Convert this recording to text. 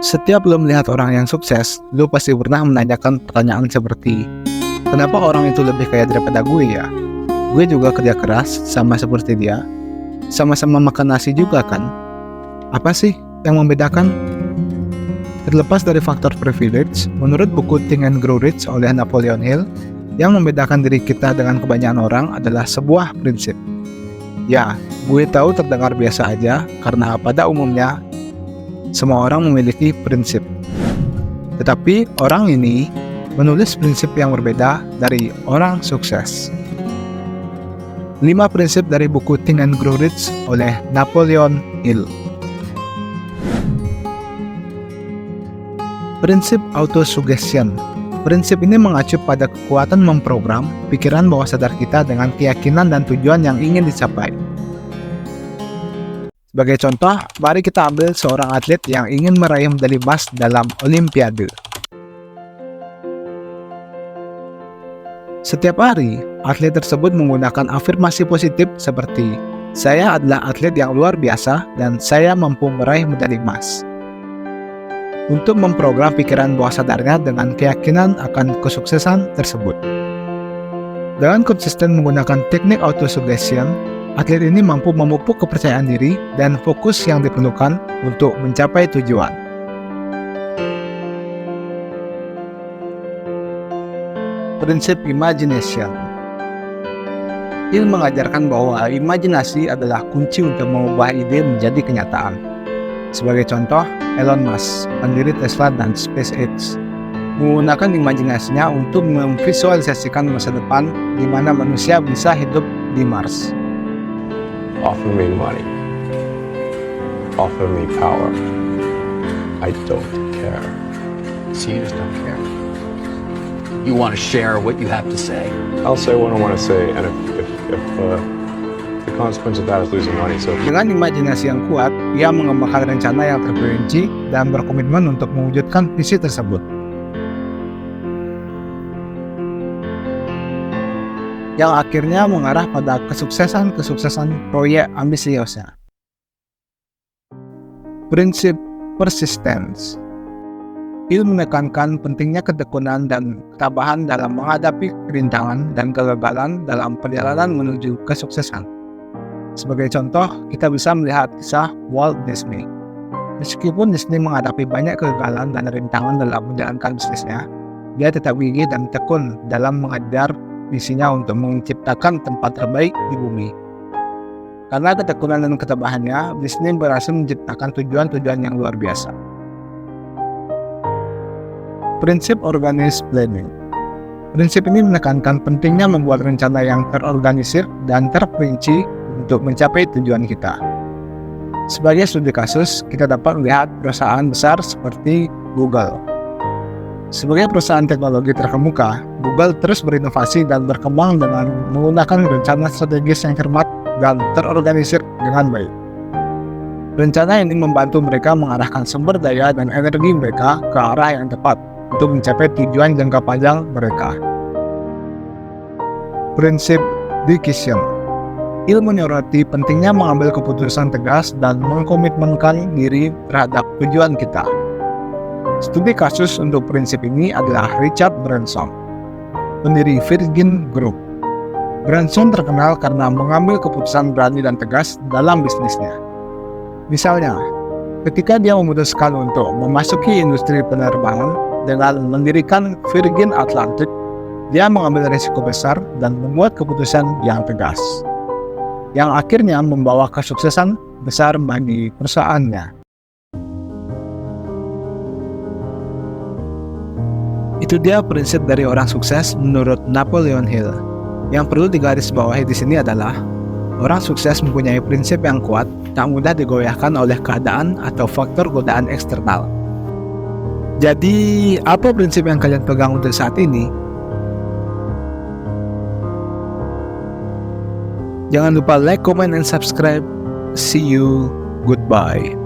Setiap lo melihat orang yang sukses, lo pasti pernah menanyakan pertanyaan seperti, kenapa orang itu lebih kaya daripada gue ya? Gue juga kerja keras, sama seperti dia. Sama-sama makan nasi juga kan? Apa sih yang membedakan? Terlepas dari faktor privilege, menurut buku Think and Grow Rich oleh Napoleon Hill, yang membedakan diri kita dengan kebanyakan orang adalah sebuah prinsip. Ya, gue tahu terdengar biasa aja, karena pada umumnya, semua orang memiliki prinsip. Tetapi orang ini menulis prinsip yang berbeda dari orang sukses. 5 prinsip dari buku Think and Grow Rich oleh Napoleon Hill. Prinsip autosuggestion. Prinsip ini mengacu pada kekuatan memprogram pikiran bawah sadar kita dengan keyakinan dan tujuan yang ingin dicapai. Sebagai contoh, mari kita ambil seorang atlet yang ingin meraih medali emas dalam Olimpiade. Setiap hari, atlet tersebut menggunakan afirmasi positif seperti, "Saya adalah atlet yang luar biasa dan saya mampu meraih medali emas." Untuk memprogram pikiran bawah sadarnya dengan keyakinan akan kesuksesan tersebut. Dengan konsisten menggunakan teknik autosuggestion, atlet ini mampu memupuk kepercayaan diri dan fokus yang diperlukan untuk mencapai tujuan. Prinsip imagination. Hill mengajarkan bahwa imajinasi adalah kunci untuk mengubah ide menjadi kenyataan. Sebagai contoh, Elon Musk, pendiri Tesla dan SpaceX, menggunakan imajinasinya untuk memvisualisasikan masa depan di mana manusia bisa hidup di Mars. Offer me money. Offer me power. I don't care. So you just don't care. You want to share what you have to say. I'll say what I want to say, and if the consequence of that is losing money, so Dengan imajinasi yang kuat, ia mengembangkan rencana yang terperinci dan berkomitmen untuk mewujudkan visi tersebut. Yang akhirnya mengarah pada kesuksesan proyek ambisiusnya. Prinsip persistence. Hill menekankan pentingnya ketekunan dan ketabahan dalam menghadapi kerintangan dan kegagalan dalam perjalanan menuju kesuksesan. Sebagai contoh, kita bisa melihat kisah Walt Disney. Meskipun Disney menghadapi banyak kegagalan dan rintangan dalam menjalankan bisnisnya, dia tetap gigih dan tekun dalam mengejar visinya untuk menciptakan tempat terbaik di bumi. Karena ketekunan dan ketabahannya, Disney berhasil menciptakan tujuan-tujuan yang luar biasa. Prinsip organized planning. Prinsip ini menekankan pentingnya membuat rencana yang terorganisir dan terperinci untuk mencapai tujuan kita. Sebagai studi kasus, kita dapat melihat perusahaan besar seperti Google. Sebagai perusahaan teknologi terkemuka, Google terus berinovasi dan berkembang dengan menggunakan rencana strategis yang cermat dan terorganisir dengan baik. Rencana ini membantu mereka mengarahkan sumber daya dan energi mereka ke arah yang tepat untuk mencapai tujuan jangka panjang mereka. Prinsip decision. Hill menyoroti pentingnya mengambil keputusan tegas dan mengkomitmenkan diri terhadap tujuan kita. Studi kasus untuk prinsip ini adalah Richard Branson, pendiri Virgin Group. Branson terkenal karena mengambil keputusan berani dan tegas dalam bisnisnya. Misalnya, ketika dia memutuskan untuk memasuki industri penerbangan dengan mendirikan Virgin Atlantic, dia mengambil risiko besar dan membuat keputusan yang tegas, yang akhirnya membawa kesuksesan besar bagi perusahaannya. Itu dia prinsip dari orang sukses menurut Napoleon Hill. Yang perlu digarisbawahi di sini adalah orang sukses mempunyai prinsip yang kuat, tak mudah digoyahkan oleh keadaan atau faktor godaan eksternal. Jadi, apa prinsip yang kalian pegang untuk saat ini? Jangan lupa like, comment, and subscribe. See you. Goodbye.